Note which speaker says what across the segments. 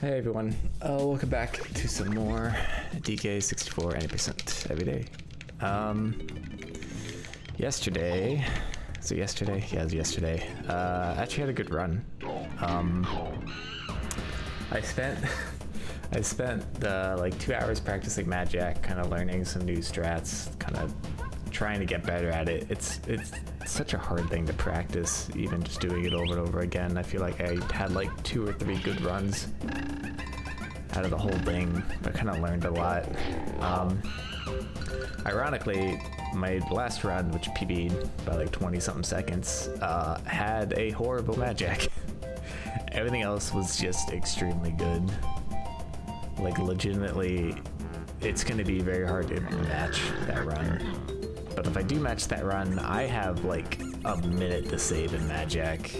Speaker 1: Hey everyone, welcome back to some more DK64 80% every day. Yesterday, yeah, it was yesterday, I actually had a good run. I spent like 2 hours practicing Mad Jack, kind of learning some new strats, kind of trying to get better at it. It's such a hard thing to practice, even just doing it over and over again. I feel like I had like 2 or 3 good runs out of the whole thing, but kind of learned a lot. Ironically, my last run, which PB'd by like 20 something seconds, had a horrible Mad Jack. Everything else was just extremely good. Like legitimately, it's gonna be very hard to match that run. But if I do match that run, I have like a minute to save in Mad Jack.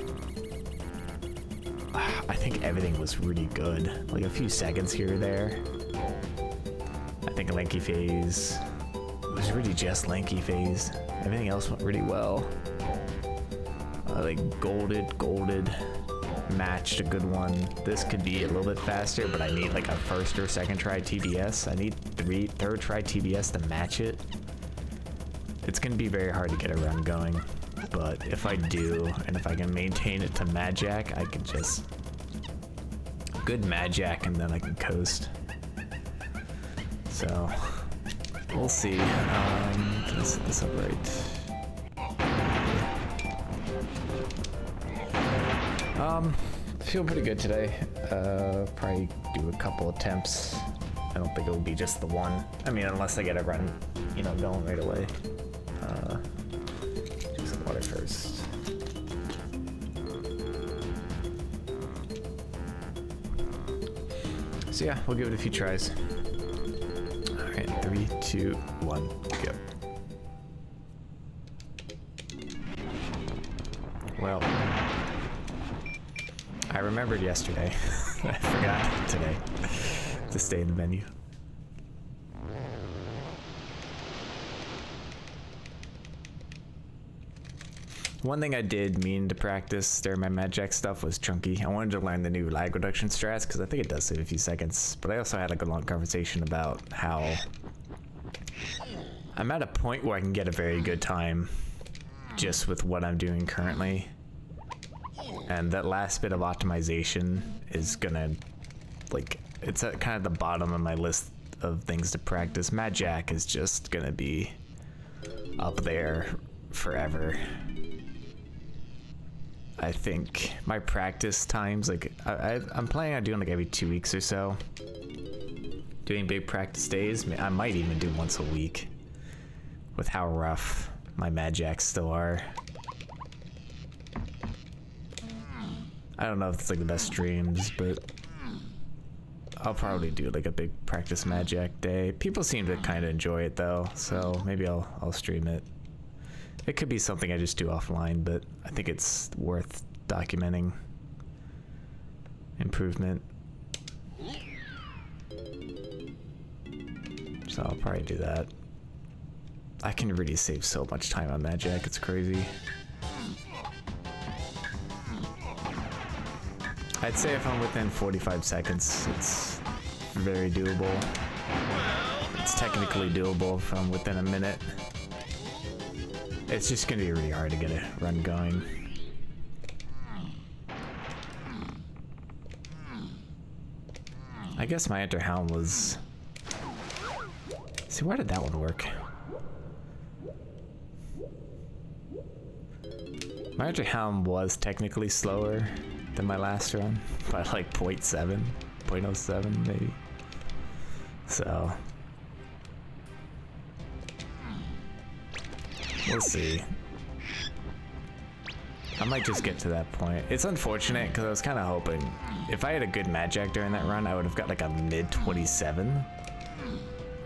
Speaker 1: I think everything was really good. Like a few seconds here or there. I think Lanky Phase was really just Lanky Phase. Everything else went really well. Like golded, matched a good one. This could be a little bit faster, but I need like a first or second try TBS. I need third try TBS to match it. It's gonna be very hard to get a run going, but if I do, and if I can maintain it to Mad Jack, I can just good Mad Jack, and then I can coast. So we'll see. Can I set this up right? Feel pretty good today. Probably do a couple attempts. I don't think it will be just the one. I mean, unless I get a run, you know, going right away. Do some water first. So yeah, we'll give it a few tries. All right, 3, 2, 1, go. Well, I remembered yesterday. I forgot today to stay in the menu. One thing I did mean to practice during my Mad Jack stuff was Chunky. I wanted to learn the new lag reduction strats because I think it does save a few seconds. But I also had like a long conversation about how I'm at a point where I can get a very good time just with what I'm doing currently. And that last bit of optimization is gonna, like, it's at kind of the bottom of my list of things to practice. Mad Jack is just gonna be up there forever. I think my practice times, like, I'm planning on doing like every 2 weeks or so. Doing big practice days. I might even do once a week with how rough my Mad Jacks still are. I don't know if it's like the best streams, but I'll probably do like a big practice Mad Jack day. People seem to kind of enjoy it though, so maybe I'll stream it. It could be something I just do offline, but I think it's worth documenting improvement. So I'll probably do that. I can really save so much time on Mad Jack, it's crazy. I'd say if I'm within 45 seconds, it's very doable. It's technically doable if I'm within a minute. It's just gonna be really hard to get a run going. I guess my enter helm was... See, why did that one work? My enter helm was technically slower than my last run by like 0.7, 0.07 maybe. So we'll see. I might just get to that point. It's unfortunate because I was kind of hoping if I had a good Mad Jack during that run, I would have got like a mid 27.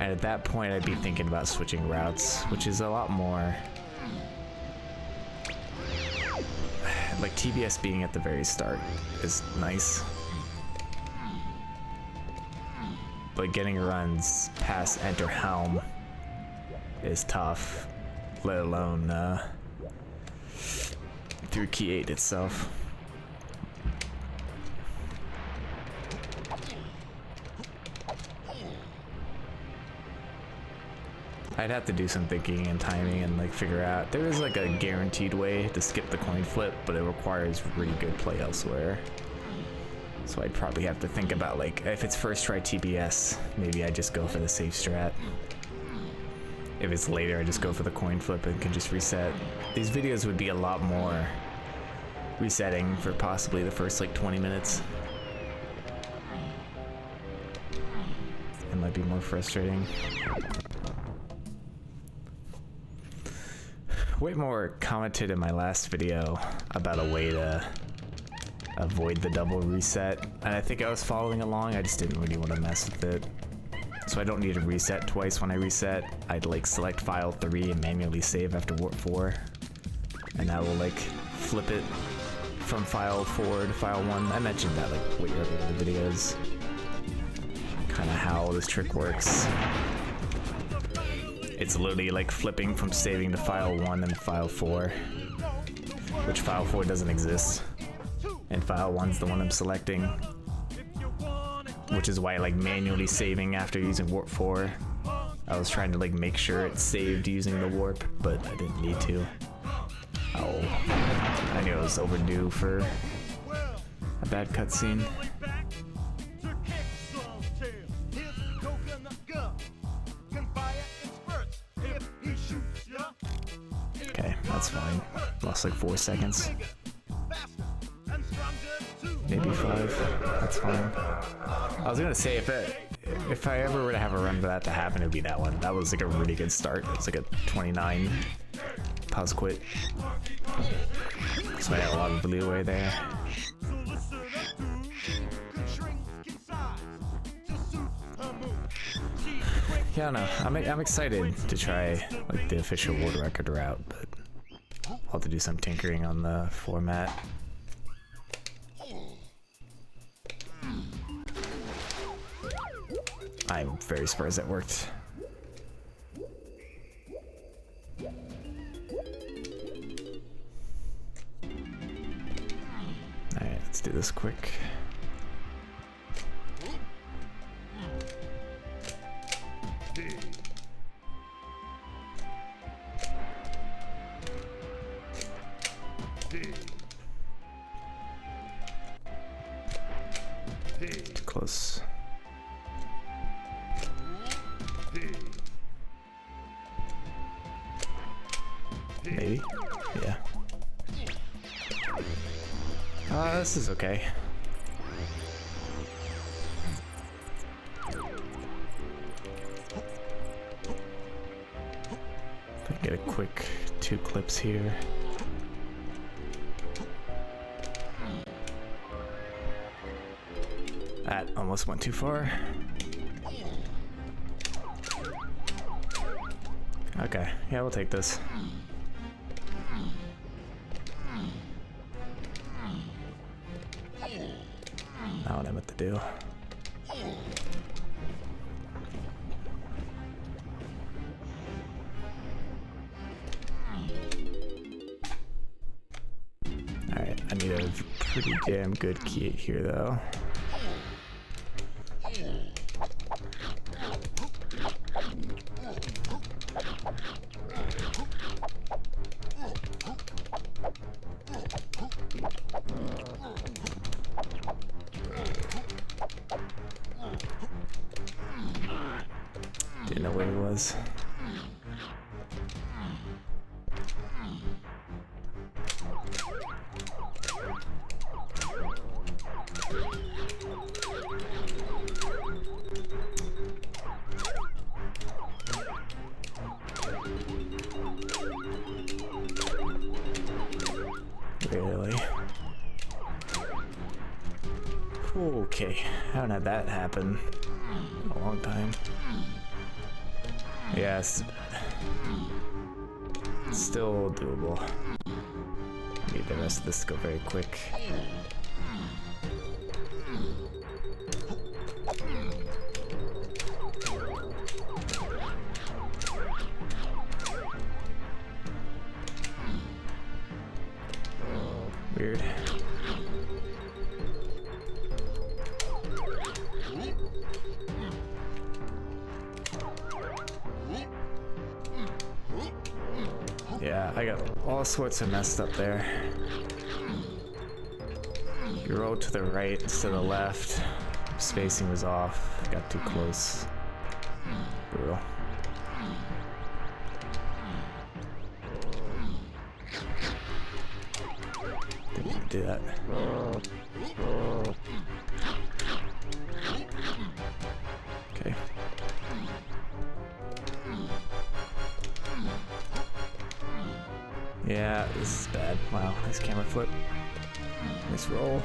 Speaker 1: And at that point, I'd be thinking about switching routes, which is a lot more like TBS being at the very start is nice. But getting runs past enter helm is tough, let alone through key 8 itself. I'd have to do some thinking and timing and like figure out. There is like a guaranteed way to skip the coin flip, but it requires really good play elsewhere. So I'd probably have to think about like, if it's first try TBS, maybe I just go for the safe strat. If it's later, I just go for the coin flip and can just reset. These videos would be a lot more resetting for possibly the first like 20 minutes. It might be more frustrating. Whitmore commented in my last video about a way to avoid the double reset, and I think I was following along. I just didn't really want to mess with it. So I don't need to reset twice when I reset. I'd like select file 3 and manually save after warp 4. And that will like flip it from file 4 to file 1. I mentioned that like way earlier in the videos. Kind of how this trick works. It's literally like flipping from saving to file 1 and file 4, which file 4 doesn't exist, and file 1's the one I'm selecting, which is why like manually saving after using warp 4. I was trying to like make sure it saved using the warp, but I didn't need to. Oh, I knew I was overdue for a bad cutscene. Okay, that's fine. Lost like 4 seconds. Maybe 5. That's fine. I was gonna say if I ever were to have a run for that to happen, it'd be that one. That was like a really good start. It was like a 29 pause quit. So I had a lot of leeway there. Yeah, no, I'm excited to try like the official world record route, but I'll have to do some tinkering on the format. I'm very surprised that worked. Alright, let's do this quick. Too close. Maybe? Yeah. This is okay. If I can get a quick 2 clips here. That almost went too far. Okay, yeah, we'll take this. Not what I meant to do. Alright, I need a pretty damn good key here though. Didn't know where he was. Really? Okay, haven't had that happen in a long time. Yes, still doable. I need the rest of this to go very quick. Weird. I got all sorts of messed up there. You rolled to the right instead of the left. Spacing was off. Got too close. Brutal. Didn't even do that. Okay. Yeah, this is bad. Wow, nice camera flip. Nice roll.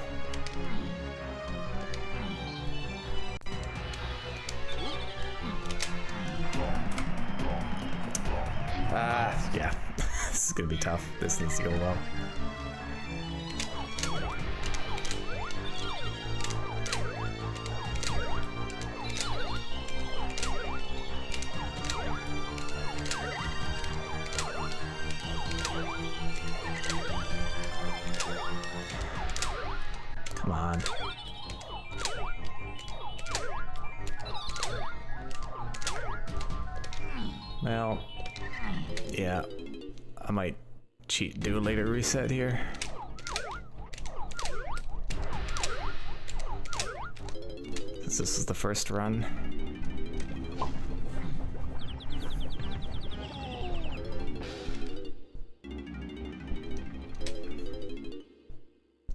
Speaker 1: Yeah. This is gonna be tough. This needs to go well. Come on. Well, yeah, I might cheat and do a later reset here. Since this is the first run.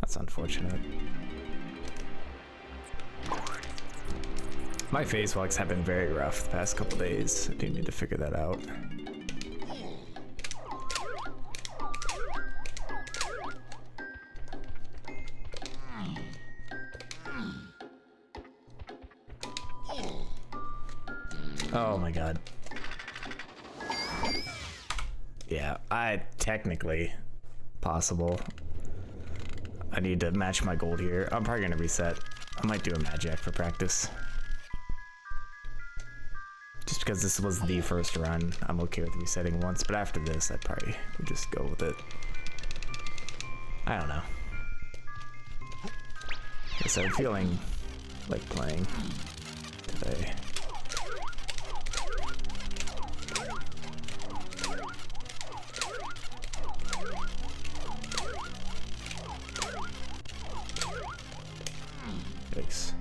Speaker 1: That's unfortunate. My phase walks have been very rough the past couple days. I do need to figure that out. Oh my god. Yeah, technically possible. I need to match my gold here. I'm probably gonna reset. I might do a magic for practice. Just because this was the first run, I'm okay with resetting once, but after this, I probably would just go with it. I don't know. Guess I'm feeling like playing today. Yikes.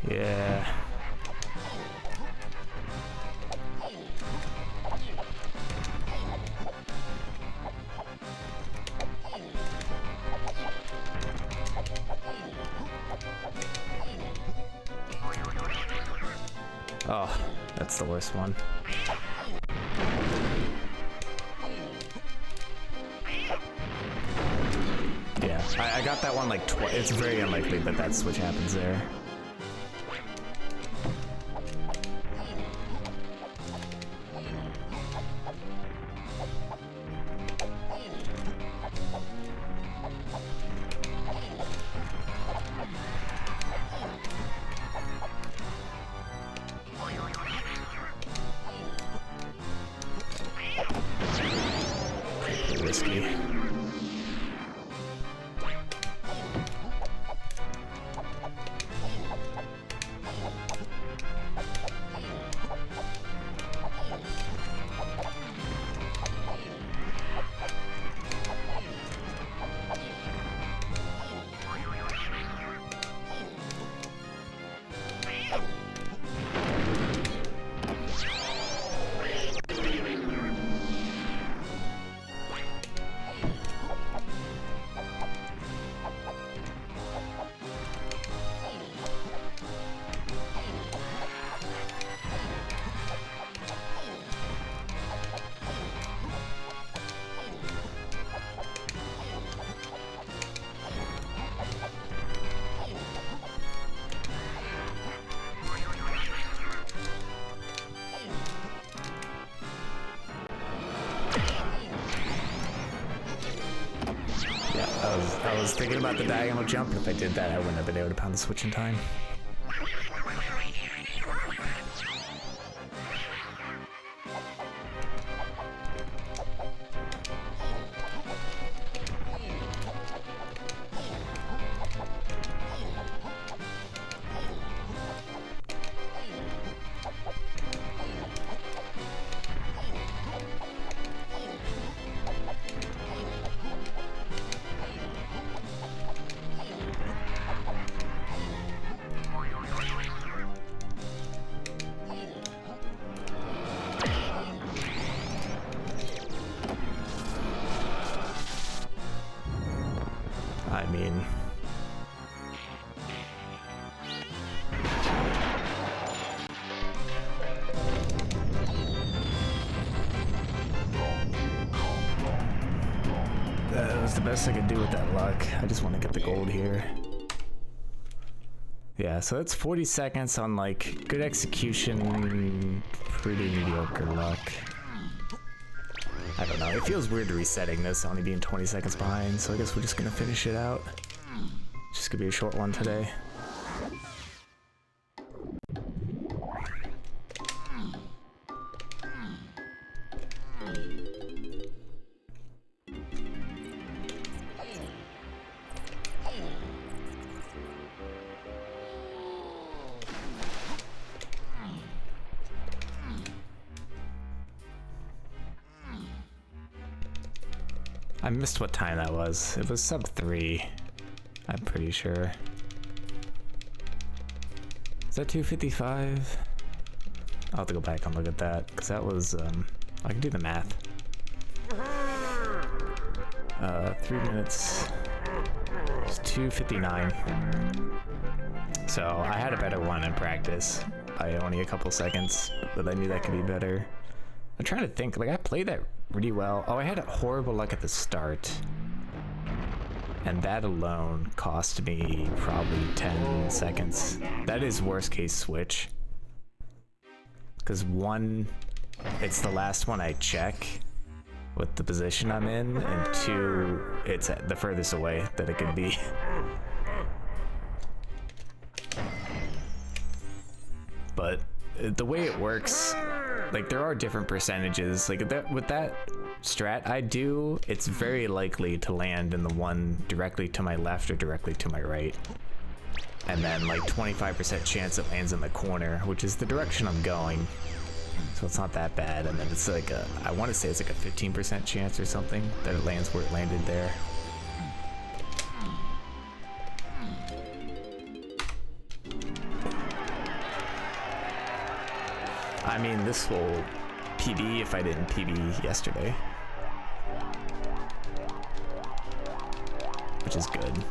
Speaker 1: Yeah. Oh, that's the worst one. Yeah, I got that one like twice. It's very unlikely, but that switch happens there. Risky. I was thinking about the diagonal jump, and if I did that, I wouldn't have been able to pound the switch in time. I mean, that was the best I could do with that luck. I just want to get the gold here. Yeah, so that's 40 seconds on like good execution, pretty mediocre luck. I don't know, it feels weird resetting this, only being 20 seconds behind, so I guess we're just gonna finish it out. Just gonna be a short one today. I missed what time that was. It was sub 3, I'm pretty sure. Is that 2:55? I'll have to go back and look at that, because that was, I can do the math. 3 minutes, it's 2:59. So I had a better one in practice by only a couple seconds, but I knew that could be better. I'm trying to think, like I played that really well. Oh, I had a horrible luck at the start. And that alone cost me probably 10 seconds. That is worst case switch. Because one, it's the last one I check with the position I'm in, and two, it's at the furthest away that it could be. But the way it works, like there are different percentages. Like with that strat I do, it's very likely to land in the one directly to my left or directly to my right. And then like 25% chance it lands in the corner, which is the direction I'm going. So it's not that bad. And then it's like I want to say it's like a 15% chance or something that it lands where it landed there. I mean, this will PB if I didn't PB yesterday. Which is good.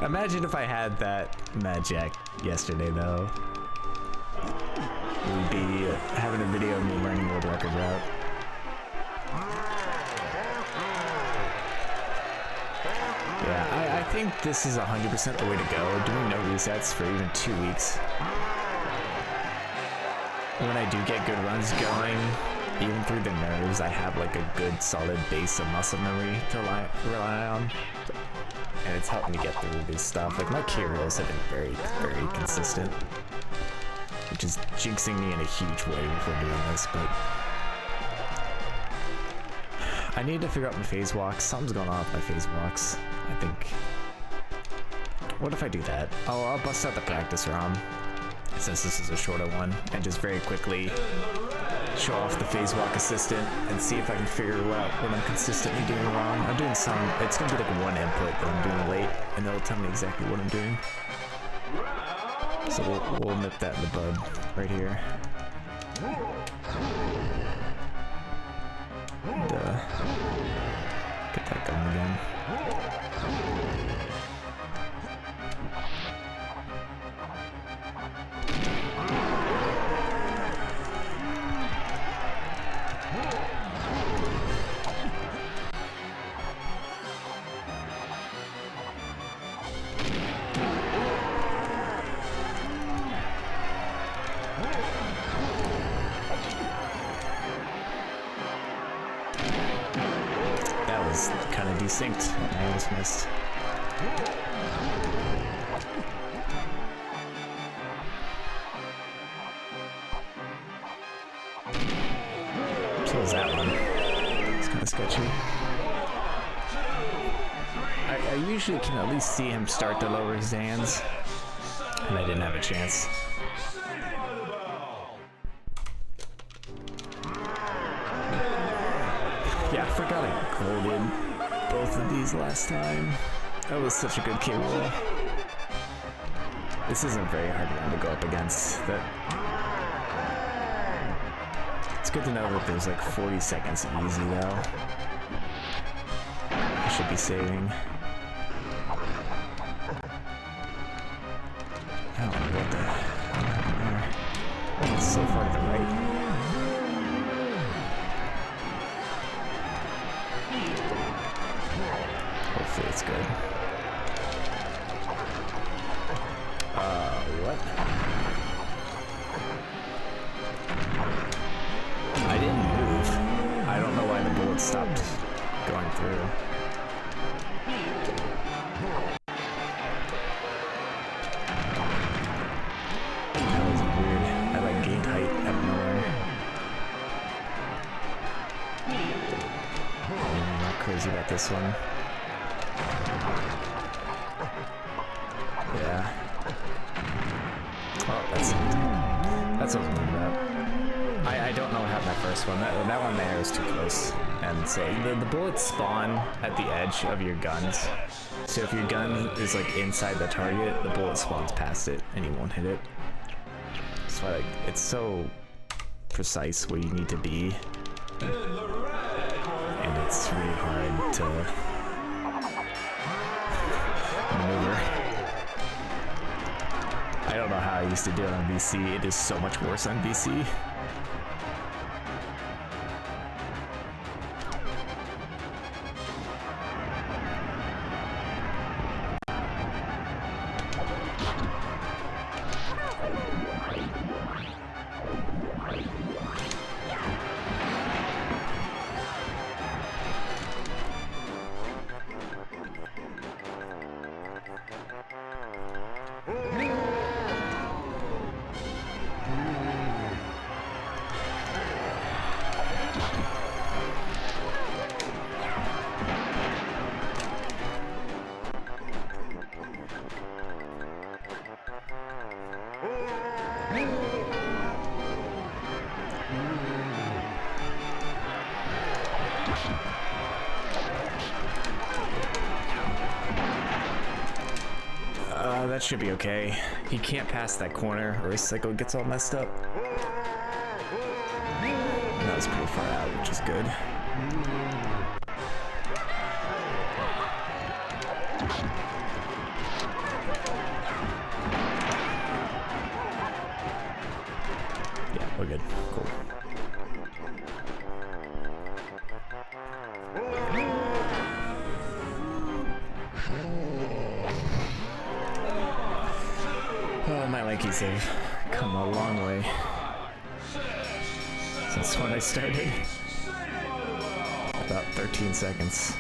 Speaker 1: Imagine if I had that Mad Jack yesterday, though. We'd be having a video of me learning world record route. Yeah, I think this is 100% the way to go. Doing no resets for even 2 weeks. When I do get good runs going, even through the nerves, I have like a good solid base of muscle memory to rely on. And it's helped me get through this stuff. Like my key rolls have been very, very consistent. Which is jinxing me in a huge way before doing this, but I need to figure out my phase walks. Something's going on with my phase walks, I think. What if I do that? I'll bust out the practice ROM, since this is a shorter one, and just very quickly show off the phase walk assistant and see if I can figure out what I'm consistently doing wrong. I'm doing some, it's gonna be like one input that I'm doing late, and it'll tell me exactly what I'm doing. So we'll nip that in the bud right here. And get that going again. synced and I almost missed. So was that one. It's kind of sketchy. I usually can at least see him start to lower his hands, and I didn't have a chance. Yeah, I forgot I golded both of these last time. That was such a good K roll. This isn't a very hard one to go up against. It's good to know that there's like 40 seconds easy though. I should be saving. I don't know what the happened there. It's so far to the right. Hopefully it's good. What? I didn't move. I don't know why the bullet stopped going through. That was weird. I like gained height out of nowhere. I'm not crazy about this one. Yeah. Oh, that's what I was worried about. I don't know what happened that first one. That one there was too close. And so the bullets spawn at the edge of your guns. So if your gun is like inside the target, the bullet spawns past it and you won't hit it. So like it's so precise where you need to be. And it's really hard to maneuver. I don't know how I used to do it on VC. It is so much worse on VC. That should be okay. He can't pass that corner or his cycle gets all messed up. That was pretty far out, which is good. Yeah, we're good. Cool. Oh, my Lankies have come a long way since when I started. About 13 seconds.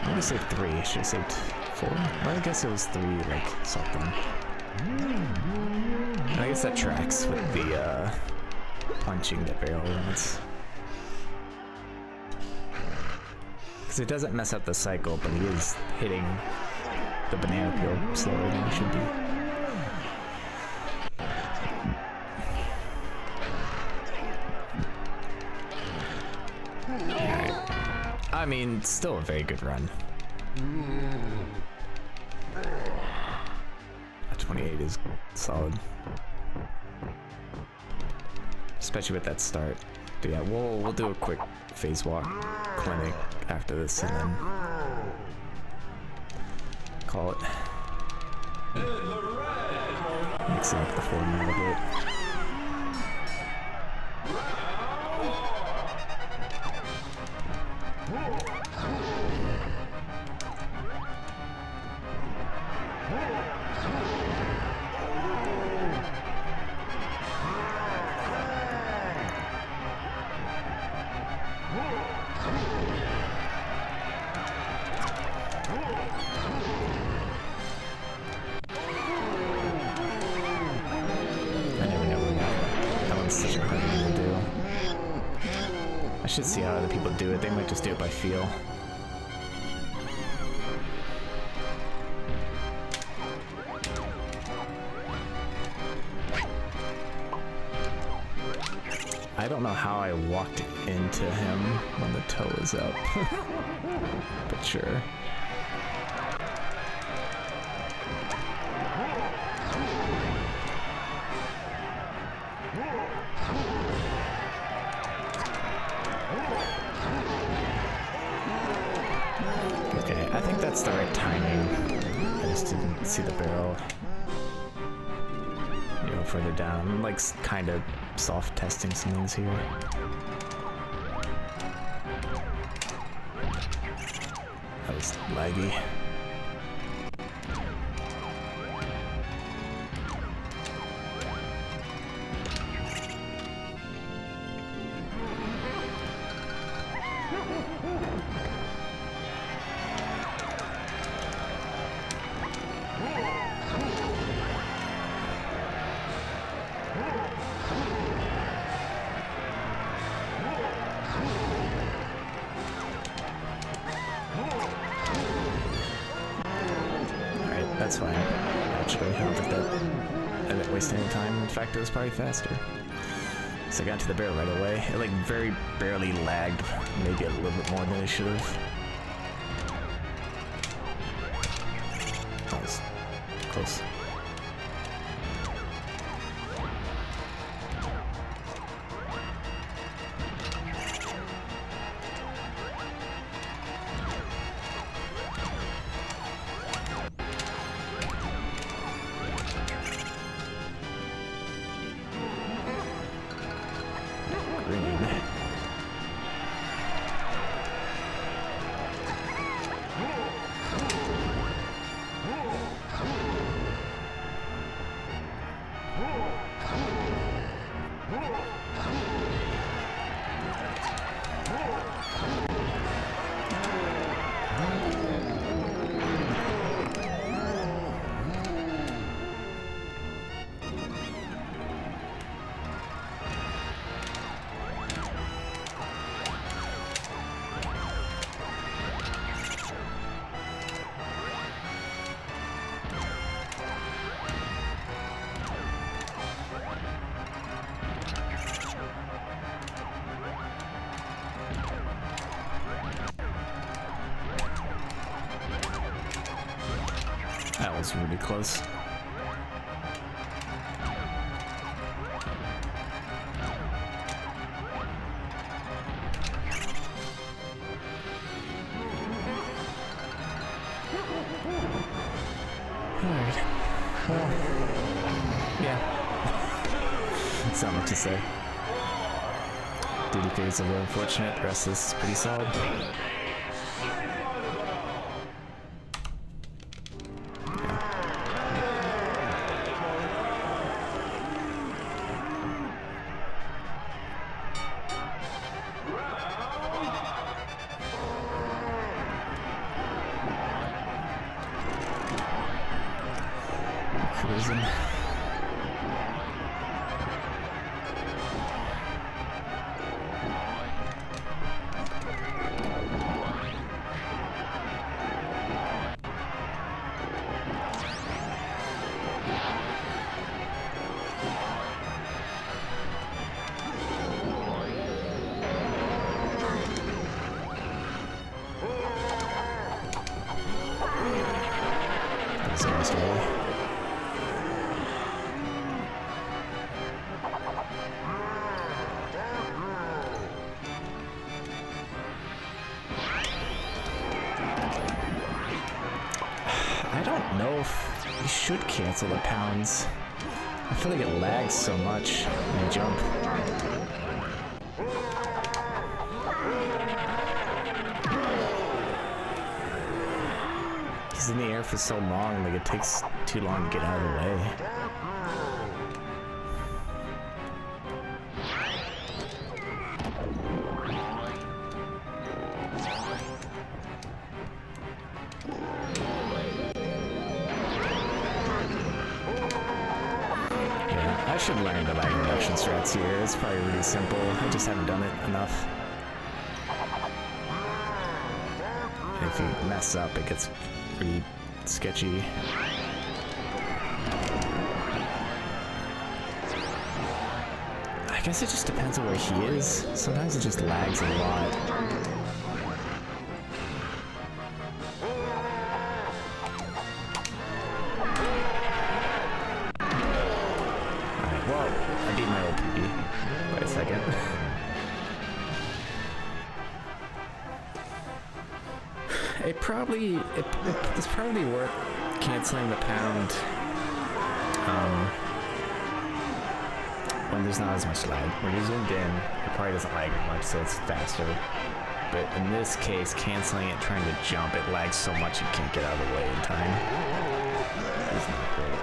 Speaker 1: I'm gonna say 3. I should have saved 4. Well, I guess it was 3, like something. I guess that tracks with the punching the barrel limits. Because it doesn't mess up the cycle, but he is hitting the banana peel slower than he should be. Alright. I mean, still a very good run. A 28 is solid. Especially with that start. But yeah, we'll do a quick phase walk clinic after this and then call it. Mixing up the format a bit. they're gonna do. I should see how other people do it. They might just do it by feel. I don't know how I walked into him when the toe was up, but sure. Okay, I think that's the right timing. I just didn't see the barrel. You know, further down. I'm like kind of soft testing some things here. That was laggy. That's fine. Actually, I don't think that I didn't waste any time. In fact, it was probably faster. So I got to the barrel right away. It like very barely lagged, maybe a little bit more than it should have. That was close. That was really close. Alright. Well, yeah. That's not much to say. DK is a little unfortunate. The rest is pretty solid. Cruising. That's almost early. I don't know if you should cancel the pounds. I feel like it lags so much when you jump. He's in the air for so long, like it takes too long to get out of the way. I should learn the lag reduction run strats here. It's probably really simple. I just haven't done it enough. And if you mess up, it gets pretty sketchy. I guess it just depends on where he is. Sometimes it just lags a lot. Alright, well, I beat my old PB by a second. It's probably worth canceling the pound when there's not as much lag. When you're zoomed in, it probably doesn't lag as much, so it's faster. But in this case, canceling it, trying to jump, it lags so much you can't get out of the way in time. It's not great.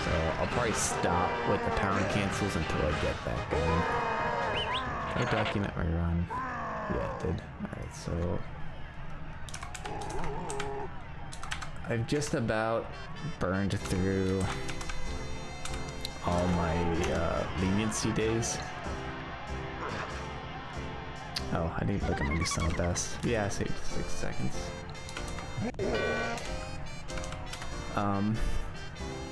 Speaker 1: So I'll probably stop with the pound cancels until I get that going. Did I document my run? Yeah, it did. Alright, so I've just about burned through all my leniency days. Oh, I need to look at my list on the best. Yeah, I saved 6 seconds.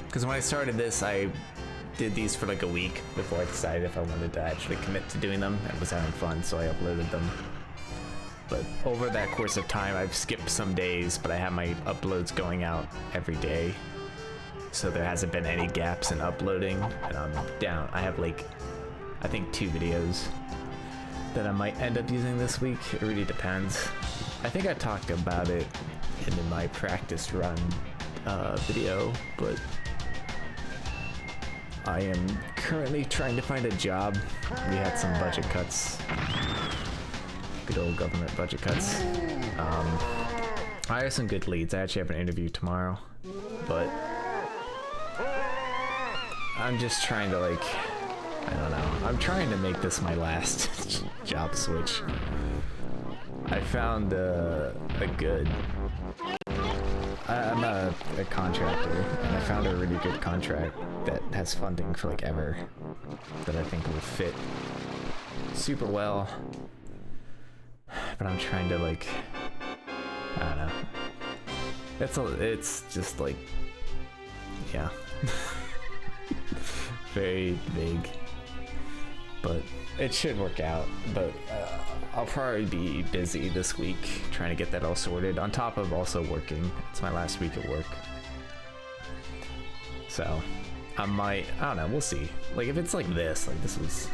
Speaker 1: Because when I started this, I did these for like a week before I decided if I wanted to actually commit to doing them. I was having fun, so I uploaded them. But over that course of time, I've skipped some days, but I have my uploads going out every day. So there hasn't been any gaps in uploading, and I'm down. I have like, I think 2 videos that I might end up using this week. It really depends. I think I talked about it in my practice run video, but I am currently trying to find a job. We had some budget cuts. Good old government budget cuts. I have some good leads. I actually have an interview tomorrow, but I'm just trying to like, I don't know. I'm trying to make this my last job switch. I found a good, I'm a contractor, and I found a really good contract that has funding for like ever, that I think will fit super well. But I'm trying to like, I don't know. It's just like, yeah, very vague. But it should work out. But I'll probably be busy this week trying to get that all sorted. On top of also working. It's my last week at work. So I don't know. We'll see. Like if it's like this was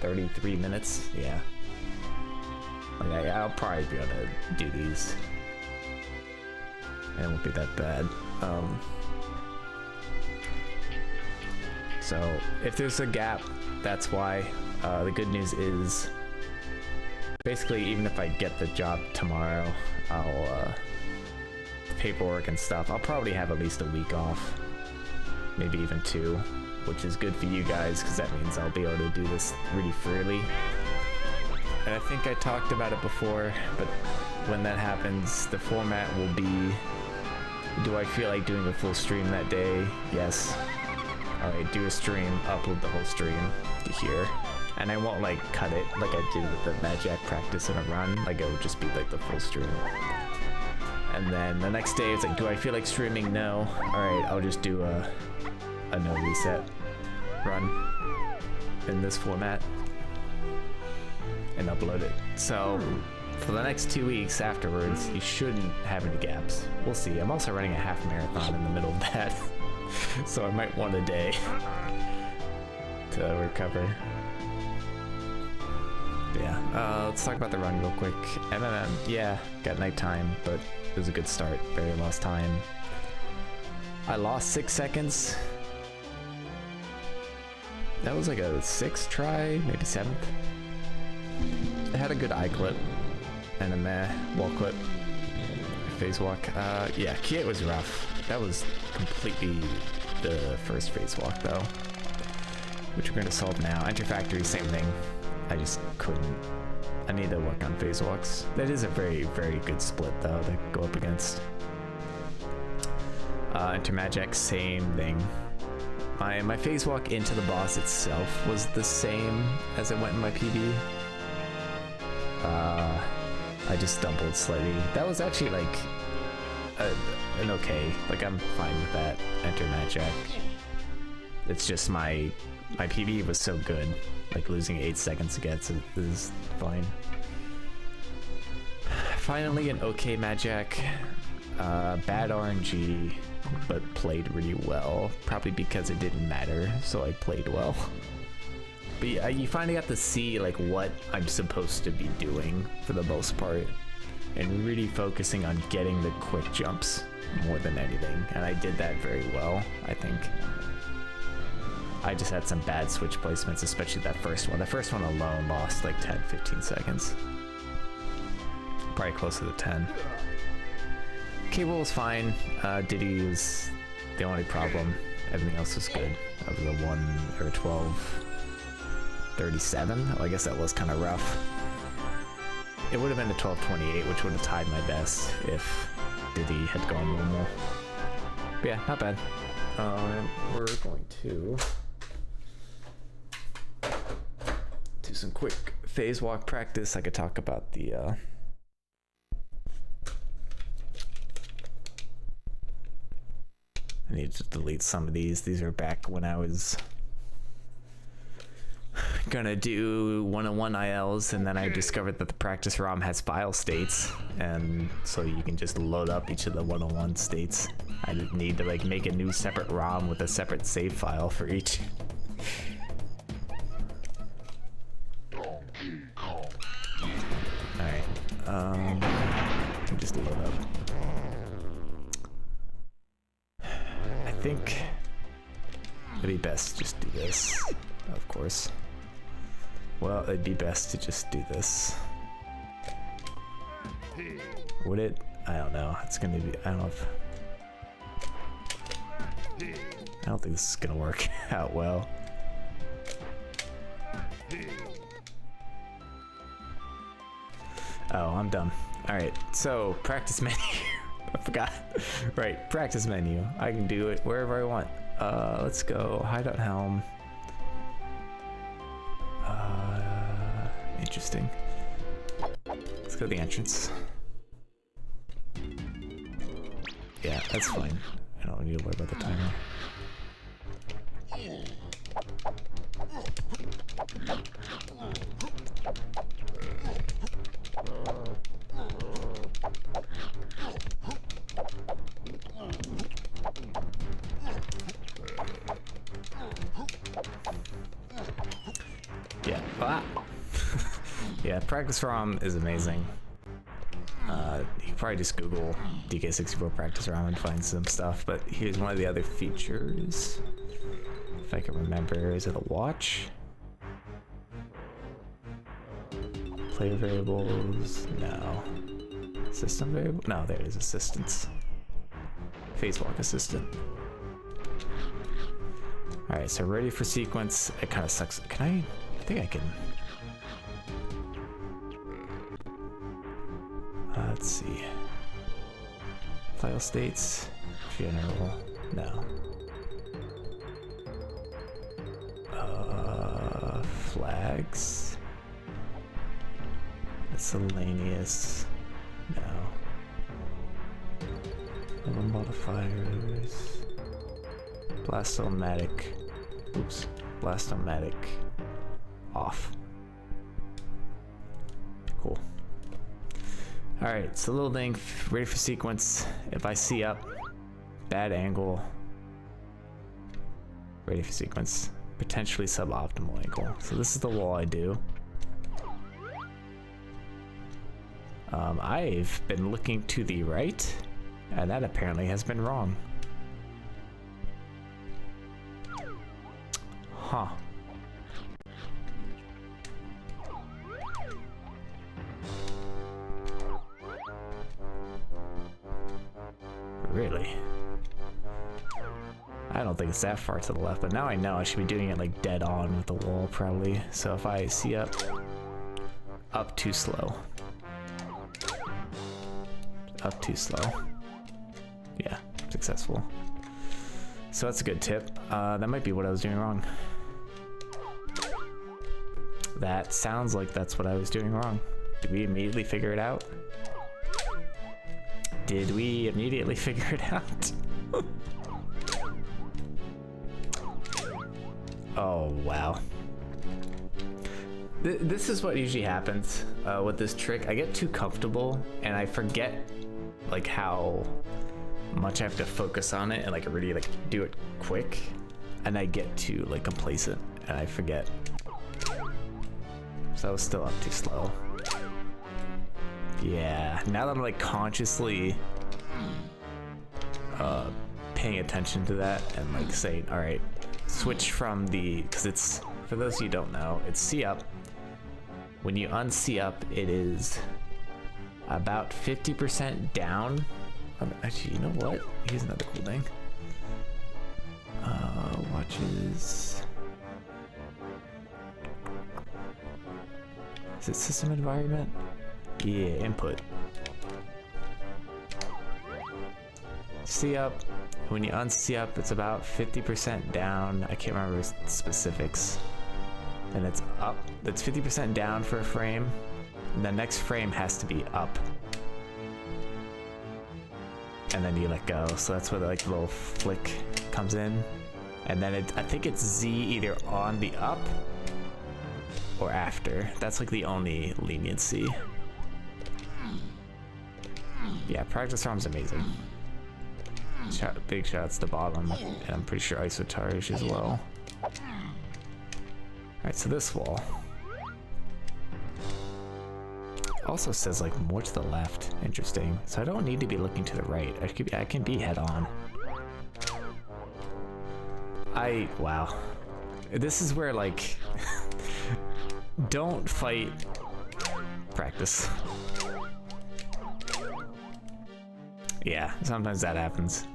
Speaker 1: 33 minutes. Yeah. Like I'll probably be able to do these. And it won't be that bad. So if there's a gap, that's why. The good news is, basically, even if I get the job tomorrow, the paperwork and stuff, I'll probably have at least a week off, maybe even 2, which is good for you guys because that means I'll be able to do this really freely. And I think I talked about it before, but when that happens, the format will be, do I feel like doing a full stream that day? Yes. Alright, do a stream, upload the whole stream to here. And I won't like cut it like I did with the Mad Jack practice in a run. Like it would just be like the full stream. And then the next day it's like, do I feel like streaming? No. Alright, I'll just do a no reset run in this format and upload it. So for the next 2 weeks afterwards, you shouldn't have any gaps. We'll see. I'm also running a half marathon in the middle of that. So I might want a day to recover. But yeah, let's talk about the run real quick. MMM, yeah, got nighttime, but it was a good start. Barely lost time. I lost 6 seconds. That was like a 6th try, maybe 7th. I had a good eye clip and a meh wall clip. Phase walk. Yeah, Kiet was rough. That was completely the first phase walk though, which we're going to solve now. Enter factory, same thing. I just couldn't. I need to work on phase walks. That is a very, very good split though to go up against. Enter magic, same thing. My phase walk into the boss itself was the same as it went in my PB. I just stumbled slightly. That was actually like an okay. Like I'm fine with that. Enter Magic. It's just my PB was so good. Like losing 8 seconds against it is fine. Finally an okay Magic. Bad RNG, but played really well. Probably because it didn't matter, so I played well. But yeah, you finally got to see like what I'm supposed to be doing for the most part, and really focusing on getting the quick jumps more than anything. And I did that very well, I think. I just had some bad switch placements, especially that first one. The first one alone lost like 10-15 seconds. Probably closer to 10. Cable was fine. Diddy was the only problem. Everything else was good. That was a 1 or 12:37. Oh, I guess that was kind of rough. It would have been a 12:28, which would have tied my best if Diddy had gone normal. But yeah, not bad. We're going to do some quick phase walk practice. I could talk about the I need to delete some of these. These are back when I was gonna do 101 ILs, and then I discovered that the practice ROM has file states, and so you can just load up each of the 101 states. I didn't need to like make a new separate ROM with a separate save file for each. Alright, just load up. I think it'd be best to just do this, of course. Well, it'd be best to just do this. Would it? I don't know. It's gonna be, I don't know if, I don't think this is gonna work out well. Oh, I'm dumb. Alright, so practice menu. I forgot. Right, practice menu. I can do it wherever I want. Let's go hideout helm. Interesting. Let's go to the entrance. Yeah, that's fine. I don't need to worry about the timer. Yeah. Ah. Yeah, practice ROM is amazing. You can probably just Google DK64 practice ROM and find some stuff, but here's one of the other features. If I can remember, is it a watch? Player variables? No. System variable? No, there it is, assistance. Phase walk assistant. Alright, so ready for sequence. It kind of sucks. Can I think I can. Let's see. File states, general, no. Flags, miscellaneous, no. Level modifiers, blastomatic, oops, blastomatic, off. Cool. Alright, so little thing, ready for sequence. If I see up, bad angle, ready for sequence. Potentially suboptimal angle. So this is the wall I do. I've been looking to the right, and that apparently has been wrong. Huh. Really? I don't think it's that far to the left, but now I know I should be doing it like dead on with the wall probably. So if I see up too slow. Up too slow. Yeah, successful. So that's a good tip. That might be what I was doing wrong. That sounds like that's what I was doing wrong. Did we immediately figure it out? Did we immediately figure it out? Oh, wow. This is what usually happens with this trick. I get too comfortable and I forget like how much I have to focus on it and like really like do it quick, and I get too like complacent and I forget. So I was still up too slow. Yeah, now that I'm like consciously paying attention to that and like saying, all right, switch from the, because it's, for those of you who don't know, it's C up. When you un-C up, it is about 50% down. Actually, you know what? Here's another cool thing. Watches. Is it system environment? Yeah, input. C up. When you un-C up, it's about 50% down. I can't remember the specifics. And it's up. That's 50% down for a frame. And the next frame has to be up. And then you let go. So that's where like the little flick comes in. And then I think it's Z either on the up or after. That's like the only leniency. Yeah, practice ROM's amazing. Big shouts to bottom, and I'm pretty sure Isotarish as well. Alright, so this wall also says like more to the left. Interesting. So I don't need to be looking to the right. I can be head on. Wow. This is where like don't fight, practice. Yeah, sometimes that happens.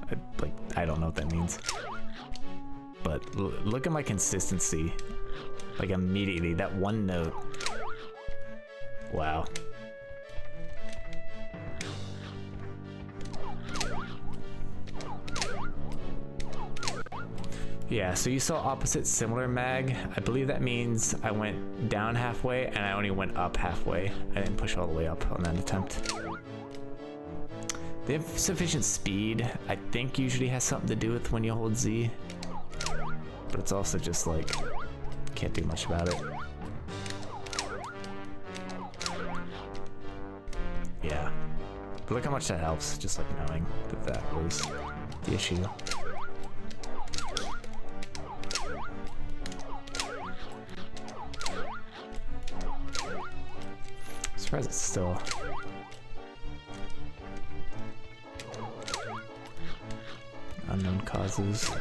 Speaker 1: I don't know what that means. But look at my consistency. Like immediately, that one note. Wow. Yeah, so you saw opposite similar mag. I believe that means I went down halfway and I only went up halfway. I didn't push all the way up on that attempt. The insufficient speed, I think, usually has something to do with when you hold Z. But it's also just like, can't do much about it. Yeah. But look how much that helps, just like knowing that that was the issue. I'm surprised it's still... Unknown causes.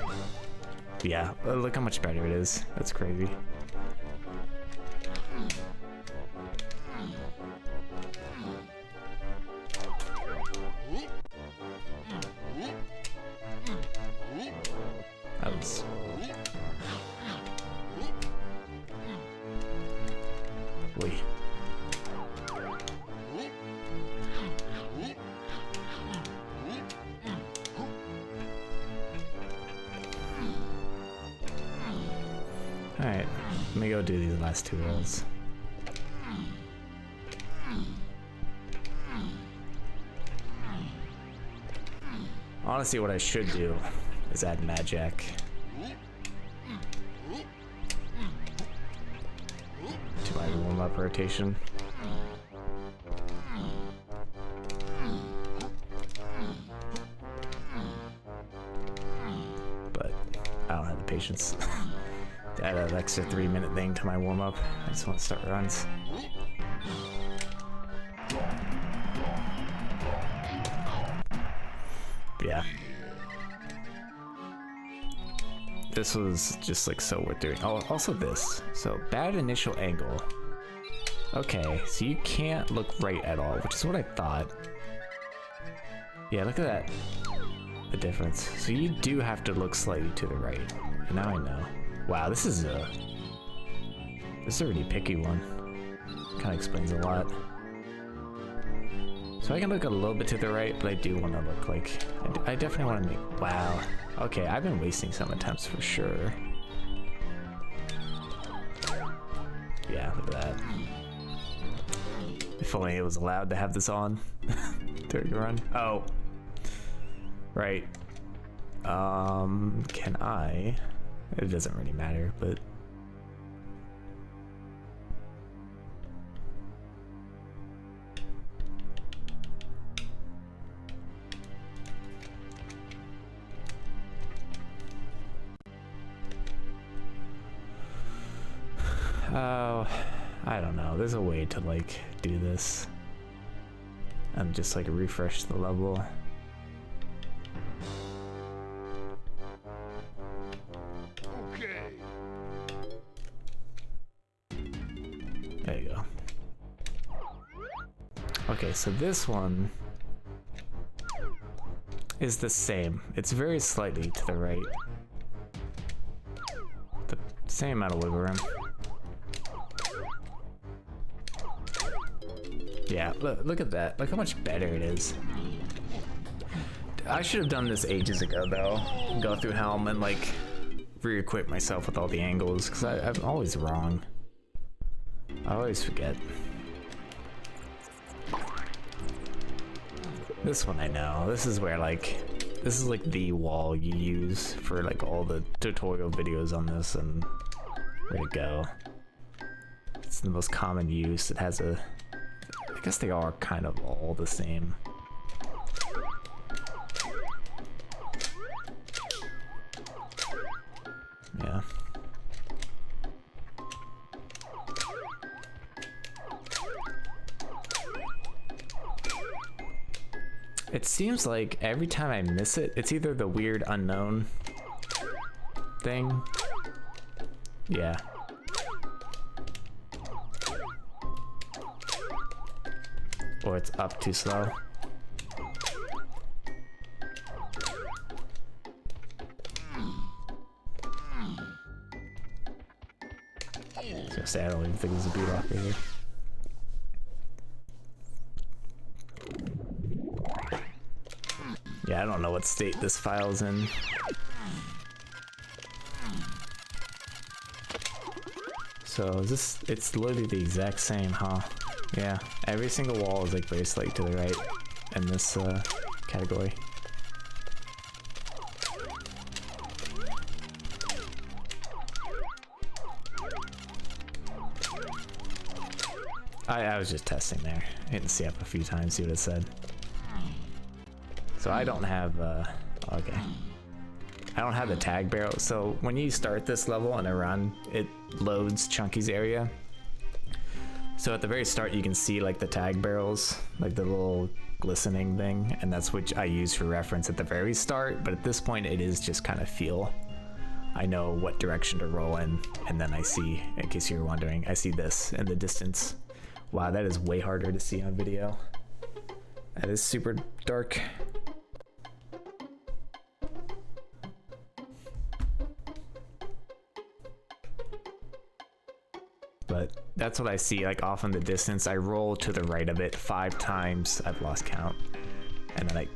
Speaker 1: Yeah, look how much better it is. That's crazy. That was... Wait. Alright, let me go do these last two rows. Honestly, what I should do is add Magic to my warm-up rotation. But I don't have the patience. Add an extra 3-minute thing to my warm-up. I just want to start runs. Yeah. This was just like so worth doing. Oh, also this. So bad initial angle. Okay, so you can't look right at all, which is what I thought. Yeah, look at that. The difference. So you do have to look slightly to the right. And now I know. Wow, this is a really picky one. Kind of explains a lot. So I can look a little bit to the right, but I do want to look like, I definitely want to make, wow. Okay, I've been wasting some attempts for sure. Yeah, look at that. If only it was allowed to have this on during the run. Oh, right. Can I? It doesn't really matter, but. Oh, I don't know. There's a way to like do this and just like refresh the level. Okay. There you go. Okay, so this one is the same. It's very slightly to the right. The same amount of wiggle room. Yeah, look at that. Look how much better it is. I should have done this ages ago, though. Go through Helm and, like, re-equip myself with all the angles, because I'm always wrong. I always forget. This one I know. This is where, like, this is, like, the wall you use for, like, all the tutorial videos on this, and where to go. It's the most common use. It has a... I guess they are kind of all the same. Yeah. It seems like every time I miss it, it's either the weird unknown thing. Yeah. Or it's up too slow. I was gonna say, I don't even think there's a beat off right here. Yeah, I don't know what state this file's in. So is this, it's literally the exact same, huh? Yeah, every single wall is like very slight to the right in this category. I was just testing there. I hit the C up a few times, see what it said. So I don't have, okay. I don't have the tag barrel. So when you start this level and a run, it loads Chunky's area. So at the very start, you can see like the tag barrels, like the little glistening thing, and that's what I use for reference at the very start. But at this point, it is just kind of feel. I know what direction to roll in, and then I see, in case you're wondering, I see this in the distance. Wow, that is way harder to see on video. That is super dark. But that's what I see, like off in the distance. I roll to the right of it 5 times. I've lost count. And then I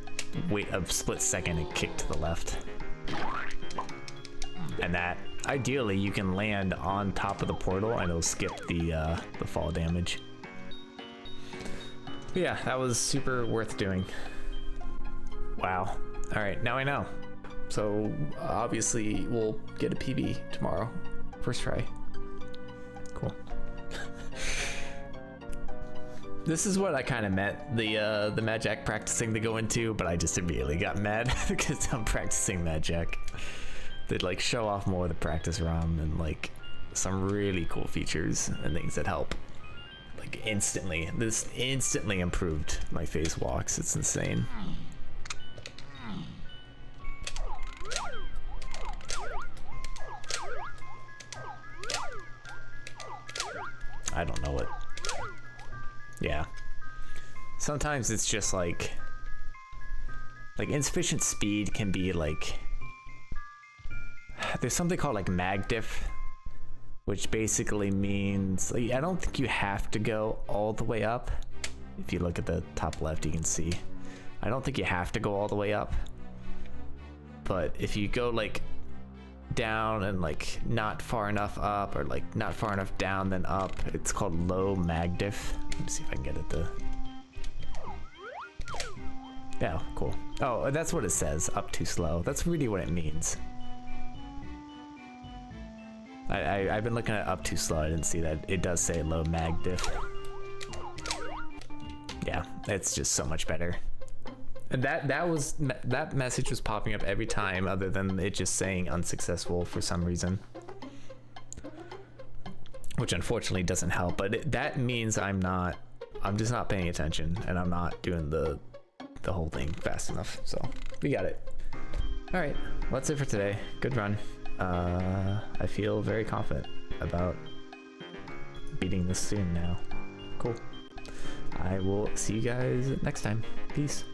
Speaker 1: wait a split second and kick to the left. And that, ideally, you can land on top of the portal and it'll skip the fall damage. But yeah, that was super worth doing. Wow. All right, now I know. So obviously we'll get a PB tomorrow. First try. Cool. This is what I kind of meant, the Mad Jack practicing to go into, but I just immediately got mad because I'm practicing Mad Jack. They'd like show off more of the practice ROM and like some really cool features and things that help. Like instantly, this instantly improved my phase walks. It's insane. I don't know what. Yeah. Sometimes it's just like insufficient speed can be like, there's something called like mag diff, which basically means like, I don't think you have to go all the way up, If you look at the top left, you can see. I don't think you have to go all the way up, but if you go like down and like not far enough up, or like not far enough down then up, it's called low mag diff. Let me see if I can get it to. Yeah, cool. Oh, that's what it says, up too slow. That's really what it means. I've been looking at up too slow. I didn't see that. It does say low mag diff. Yeah, it's just so much better. And that message was popping up every time, other than it just saying unsuccessful for some reason, which unfortunately doesn't help. But that means I'm just not paying attention, and I'm not doing the whole thing fast enough. So we got it. All right, well, that's it for today. Good run. I feel very confident about beating this soon now. Cool. I will see you guys next time. Peace.